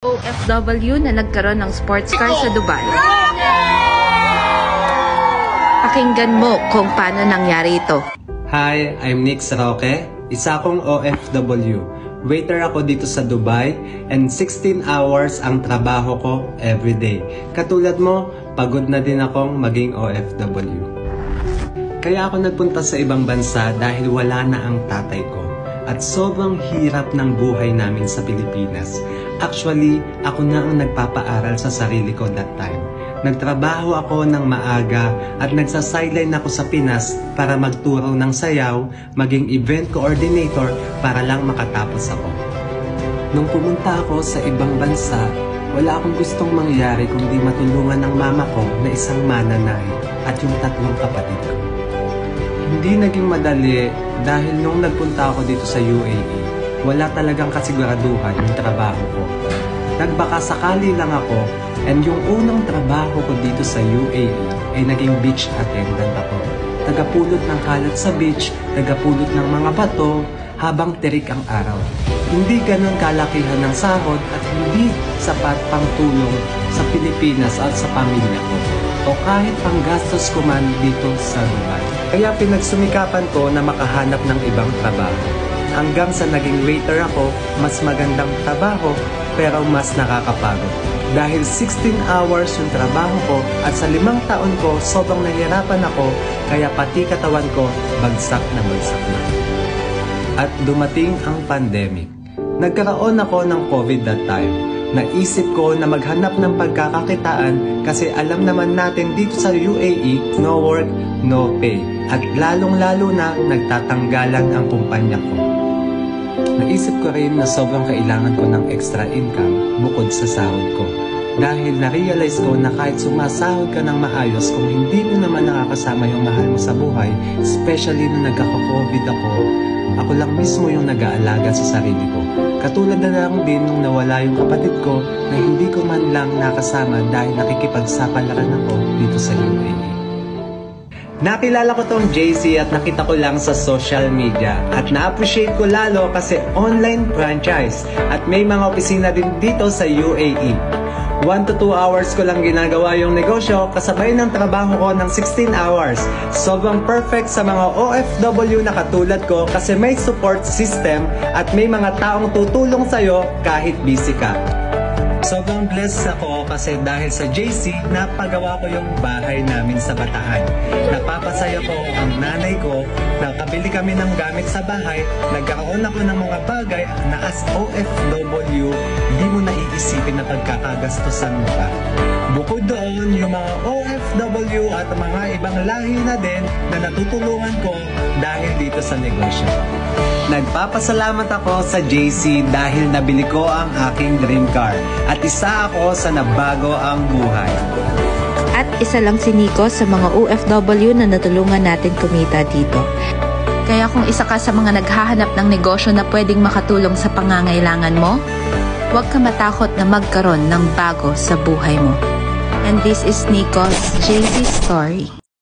OFW na nagkaroon ng sports car sa Dubai. Pakinggan mo kung paano nangyari ito. Hi, I'm Nick Roque. Isa akong OFW. Waiter ako dito sa Dubai and 16 hours ang trabaho ko everyday. Katulad mo, pagod na din akong maging OFW. Kaya ako nagpunta sa ibang bansa dahil wala na ang tatay ko. At sobrang hirap ng buhay namin sa Pilipinas. Actually, ako na ang nagpapaaral sa sarili ko that time. Nagtrabaho ako ng maaga at nagsa-sideline ako sa Pinas para magturo ng sayaw, maging event coordinator para lang makatapos ako. Nung pumunta ako sa ibang bansa, wala akong gustong mangyari kundi matulungan ng mama ko na isang mananay at yung 3 kapatid ko. Hindi naging madali dahil nung nagpunta ako dito sa UAE, wala talagang kasiguraduhan yung trabaho ko. Nagbaka sakali lang ako and yung unang trabaho ko dito sa UAE ay naging beach attendant ako. Tagapulot ng kalat sa beach, tagapulot ng mga bato habang terik ang araw. Hindi ganun kalakihan ng sahod at hindi sapat pang tulong sa Pilipinas at sa pamilya ko o kahit panggastos ko man dito sa Dubai. Kaya pinagsumikapan ko na makahanap ng ibang trabaho. Hanggang sa naging waiter ako, mas magandang trabaho pero mas nakakapagod. Dahil 16 hours yung trabaho ko at sa 5 taon ko sobrang nahirapan ako kaya pati katawan ko bagsak na. At dumating ang pandemic. Nagkaroon ako ng COVID that time. Naisip ko na maghanap ng pagkakakitaan kasi alam naman natin dito sa UAE, no work, no pay. At lalong-lalo na nagtatanggalan ang kumpanya ko. Naisip ko rin na sobrang kailangan ko ng extra income bukod sa sahod ko. Dahil na-realize ko na kahit sumasahod ka ng maayos kung hindi mo naman nakakasama yung mahal mo sa buhay, especially nung nagkaka-COVID ako lang mismo yung nag-aalaga sa sarili ko. Katulad na lang din nung nawala yung kapatid ko na hindi ko man lang nakasama dahil nakikipagsapalaran ako dito sa UAE. Nakilala ko tong JC at nakita ko lang sa social media at na-appreciate ko lalo kasi online franchise at may mga opisina din dito sa UAE. 1 to 2 hours ko lang ginagawa yung negosyo kasabay ng trabaho ko ng 16 hours. Sobrang perfect sa mga OFW na katulad ko kasi may support system at may mga taong tutulong sa'yo kahit busy ka. Sobrang blessed ako kasi dahil sa JC, napagawa ko yung bahay namin sa Bataan. Napapasaya ko ang nanay ko, nakabili kami ng gamit sa bahay, nagkaroon ako ng mga bagay na as OFW, hindi mo naiisipin na pagkakagastusan mo pa. Bukod doon, yung mga OFW at mga ibang lahi na din na natutulungan ko dahil dito sa negosyo. Nagpapasalamat ako sa JC dahil nabili ko ang aking dream car at isa ako sa nabago ang buhay. At isa lang si Nico sa mga OFW na natulungan natin kumita dito. Kaya kung isa ka sa mga naghahanap ng negosyo na pwedeng makatulong sa pangangailangan mo, huwag ka matakot na magkaroon ng bago sa buhay mo. And this is Nico's JC Story.